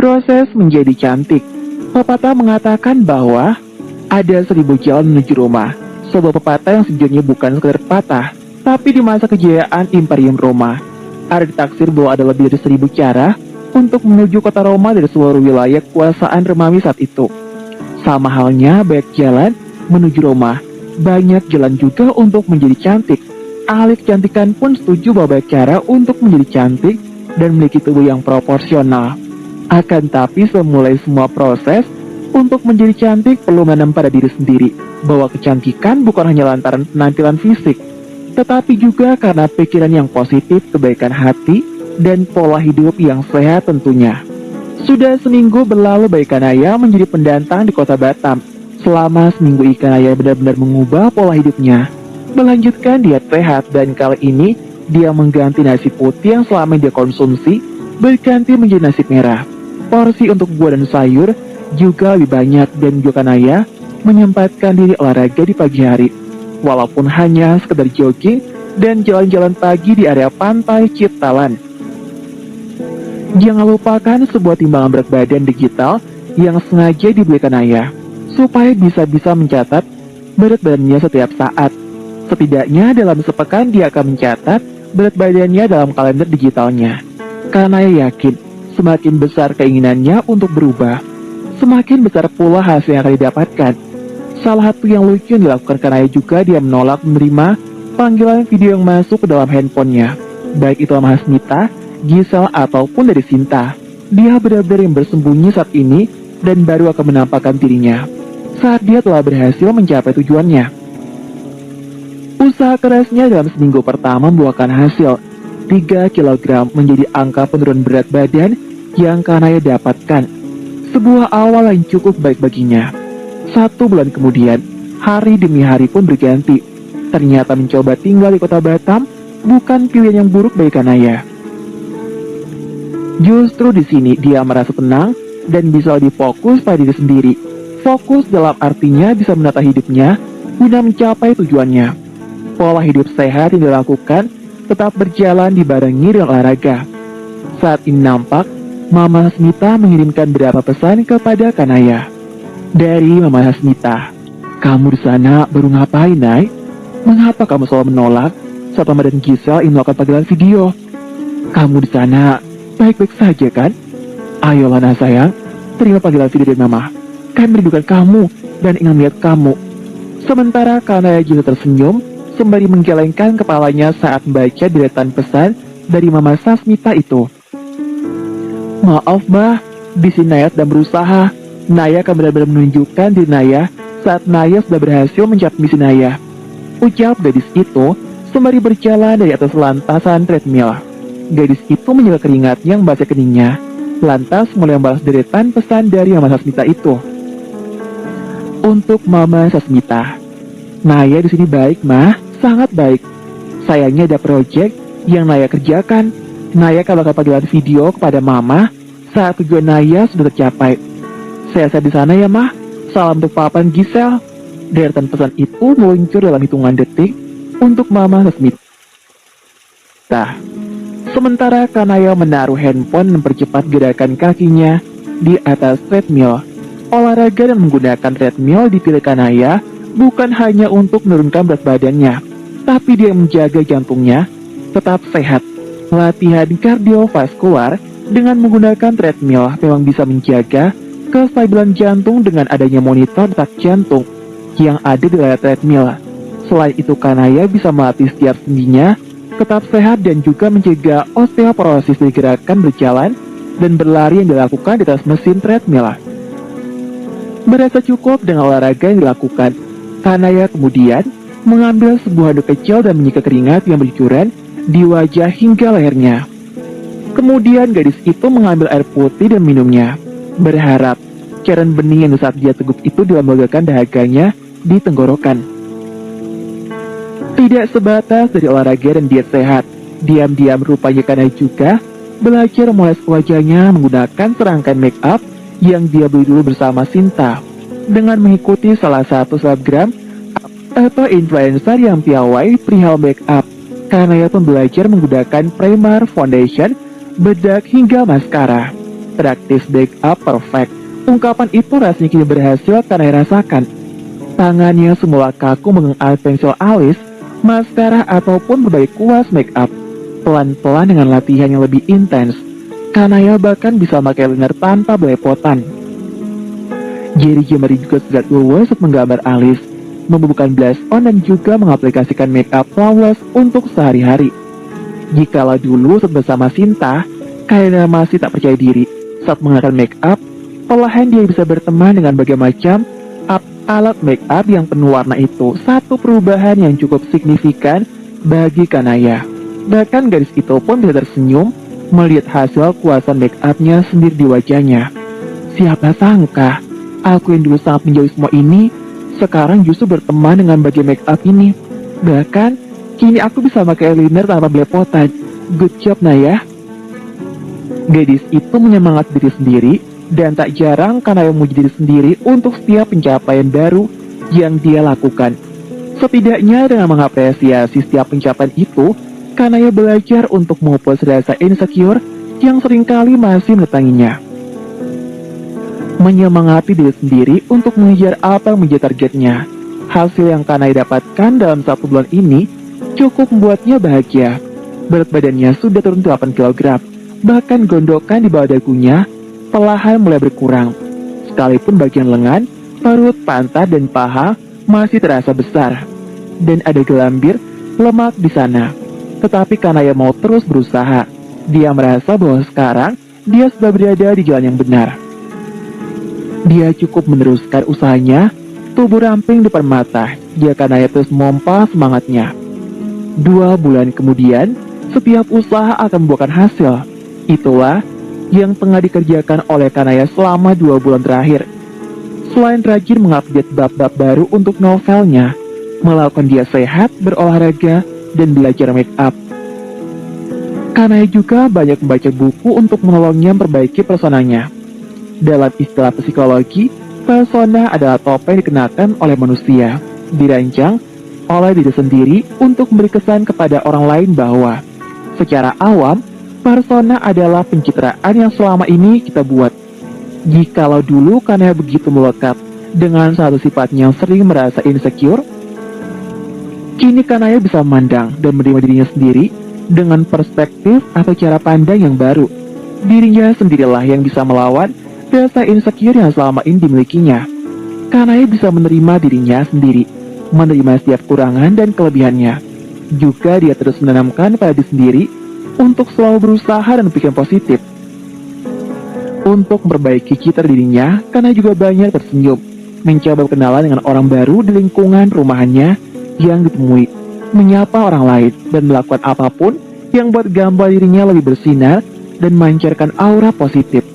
Proses menjadi cantik. Pepatah mengatakan bahwa ada 1000 jalan menuju Roma. Sebuah pepatah yang sejujurnya bukan sekedar pepatah, tapi di masa kejayaan Imperium Roma, ada ditaksir bahwa ada lebih dari 1000 cara untuk menuju kota Roma dari seluruh wilayah kekuasaan Romawi saat itu. Sama halnya banyak jalan menuju Roma, banyak jalan juga untuk menjadi cantik. Ahli kecantikan pun setuju bahwa banyak cara untuk menjadi cantik dan memiliki tubuh yang proporsional. Akan tapi semulai semua proses untuk menjadi cantik perlu menanam pada diri sendiri bahwa kecantikan bukan hanya lantaran penampilan fisik, tetapi juga karena pikiran yang positif, kebaikan hati, dan pola hidup yang sehat tentunya. Sudah seminggu berlalu bayi Kanaya menjadi pendatang di kota Batam. Selama seminggu Kanaya benar-benar mengubah pola hidupnya, melanjutkan diet sehat, dan kali ini dia mengganti nasi putih yang selama dia konsumsi berganti menjadi nasi merah. Porsi untuk buah dan sayur juga lebih banyak dan juga Kanaya menyempatkan diri olahraga di pagi hari, walaupun hanya sekedar jogging dan jalan-jalan pagi di area pantai Ciptalan. Jangan lupakan sebuah timbangan berat badan digital yang sengaja dibeli Kanaya supaya bisa mencatat berat badannya setiap saat. Setidaknya dalam sepekan dia akan mencatat berat badannya dalam kalender digitalnya. Kanaya yakin semakin besar keinginannya untuk berubah, semakin besar pula hasil yang akan didapatkan. Salah satu yang lucu yang dilakukan Kanaya juga dia menolak menerima panggilan video yang masuk ke dalam handphonenya, baik itu sama Hasmita, Gisel, ataupun dari Sinta. Dia benar-benar yang bersembunyi saat ini dan baru akan menampakkan dirinya saat dia telah berhasil mencapai tujuannya. Usaha kerasnya dalam seminggu pertama membuahkan hasil. 3 kg menjadi angka penurunan berat badan yang Kanaya dapatkan. Sebuah awal yang cukup baik baginya. 1 bulan kemudian, hari demi hari pun berganti. Ternyata mencoba tinggal di kota Batam bukan pilihan yang buruk bagi Kanaya. Justru di sini dia merasa tenang dan bisa lebih fokus pada diri sendiri. Fokus dalam artinya bisa menata hidupnya guna mencapai tujuannya. Pola hidup sehat yang dilakukan tetap berjalan dibarengi dengan olahraga. Saat ini nampak, Mama Hasmita mengirimkan beberapa pesan kepada Kanaya. Dari Mama Hasmita, "Kamu di sana baru ngapain, Nay? Mengapa kamu selalu menolak saat Mama dan Gisel ingin melakukan panggilan video? Kamu di sana baik-baik saja kan? Ayolah Nah sayang, terima panggilan video dari Mama. Kami merindukan kamu dan ingin melihat kamu." Sementara Kanaya juga tersenyum sembari menggelengkan kepalanya saat membaca deretan pesan dari Mama Hasmita itu. "Maaf Mah, di sini Naya sedang berusaha. Naya akan benar-benar menunjukkan diri Naya saat Naya sudah berhasil mencapai misi Naya," ucap gadis itu sembari berjalan dari atas lantasan treadmill. Gadis itu menyela keringatnya yang membasah keningnya, lantas mulai membalas deretan pesan dari Mama Hasmita itu. Untuk Mama Hasmita, "Naya di sini baik Mah, sangat baik. Sayangnya ada proyek yang Naya kerjakan. Naya akan bakal panggilan video kepada Mama saat tujuan Naya sudah tercapai. Saya di sana ya Mah. Salam untuk Papa dan Gisel." Deretan pesan itu meluncur dalam hitungan detik untuk Mama Hasmita. Sementara Kanaya menaruh handphone mempercepat gerakan kakinya di atas treadmill. Olahraga dan menggunakan treadmill dipilih Kanaya bukan hanya untuk menurunkan berat badannya, tapi dia menjaga jantungnya tetap sehat. Latihan kardiovaskular dengan menggunakan treadmill memang bisa menjaga kestabilan jantung dengan adanya monitor detak jantung yang ada di layar treadmill. Selain itu, Kanaya bisa melatih setiap sendinya tetap sehat dan juga mencegah osteoporosis dari gerakan berjalan dan berlari yang dilakukan di atas mesin treadmill. Merasa cukup dengan olahraga yang dilakukan, Kanaya kemudian mengambil sebuah handuk kecil dan menyikat keringat yang bercucuran di wajah hingga lehernya. Kemudian gadis itu mengambil air putih dan minumnya, berharap cairan bening yang saat dia teguk itu dilambagakan dahaganya di tenggorokan. Tidak sebatas dari olahraga dan diet sehat, diam-diam rupanya Kanaya juga belajar memoles wajahnya menggunakan serangkaian make up yang dia beli dulu bersama Sinta. Dengan mengikuti salah satu selebgram atau influencer yang piawai perihal make up, Kanaya pun belajar menggunakan primer, foundation, bedak hingga maskara. practice makeup perfect. Ungkapan itu rasanya kini berhasil karena rasakan. Tangannya semula kaku mengenai pensil alis, maskara ataupun berbagai kuas makeup. Pelan-pelan dengan latihan yang lebih intens, Kanaya bahkan bisa pakai liner tanpa belepotan. Jari-jemari juga sudah luwes untuk menggambar alis, membubuhkan blush on dan juga mengaplikasikan makeup flawless untuk sehari-hari. Jikalau dulu saat bersama Sinta, Kanaya masih tak percaya diri saat mengenakan makeup. Perlahan dia bisa berteman dengan berbagai macam alat makeup yang penuh warna itu. Satu perubahan yang cukup signifikan bagi Kanaya. Bahkan gadis itu pun bisa tersenyum melihat hasil kuasaan makeupnya sendiri di wajahnya. Siapa sangka, aku yang dulu sangat menjauhi semua ini, sekarang justru berteman dengan bagian makeup ini. Bahkan, kini aku bisa pakai eyeliner tanpa belepotan. Good job, Naya. Gadis itu menyemangati diri sendiri, dan tak jarang Kanaya memuji diri sendiri untuk setiap pencapaian baru yang dia lakukan. Setidaknya dengan mengapresiasi setiap pencapaian itu, Kanaya belajar untuk memupus rasa insecure yang seringkali masih mendatanginya. Menyemangati diri sendiri untuk mengejar apa yang menjadi targetnya. Hasil yang Kanaya dapatkan dalam 1 bulan ini cukup membuatnya bahagia. Berat badannya sudah turun 8 kg, bahkan gondokan di bawah dagunya perlahan mulai berkurang. Sekalipun bagian lengan, perut, pantat, dan paha masih terasa besar. Dan ada gelambir lemak di sana. Tetapi Kanaya mau terus berusaha. Dia merasa bahwa sekarang dia sudah berada di jalan yang benar. Dia cukup meneruskan usahanya, tubuh ramping di depan mata. Dia Kanaya terus memompa semangatnya. 2 bulan kemudian, setiap usaha akan membuahkan hasil. Itulah yang tengah dikerjakan oleh Kanaya selama 2 bulan terakhir. Selain rajin mengupdate bab-bab baru untuk novelnya, melakukan diet sehat, berolahraga, dan belajar make up, Kanaya juga banyak membaca buku untuk menolongnya memperbaiki personanya. Dalam istilah psikologi, persona adalah topeng dikenakan oleh manusia, dirancang oleh diri sendiri untuk memberi kesan kepada orang lain bahwa secara awam, persona adalah pencitraan yang selama ini kita buat. Jikalau dulu Kanaya begitu melekat dengan satu sifatnya yang sering merasa insecure, kini Kanaya bisa memandang dan menerima dirinya sendiri dengan perspektif atau cara pandang yang baru. Dirinya sendirilah yang bisa melawan rasa insecure yang selama ini dimilikinya. Kanaya bisa menerima dirinya sendiri, menerima setiap kurangan dan kelebihannya. Juga dia terus menanamkan pada diri sendiri untuk selalu berusaha dan berpikir positif. Untuk memperbaiki citra dirinya, Kanaya juga banyak tersenyum, mencoba berkenalan dengan orang baru di lingkungan rumahannya yang ditemui, menyapa orang lain, dan melakukan apapun yang buat gambar dirinya lebih bersinar dan memancarkan aura positif.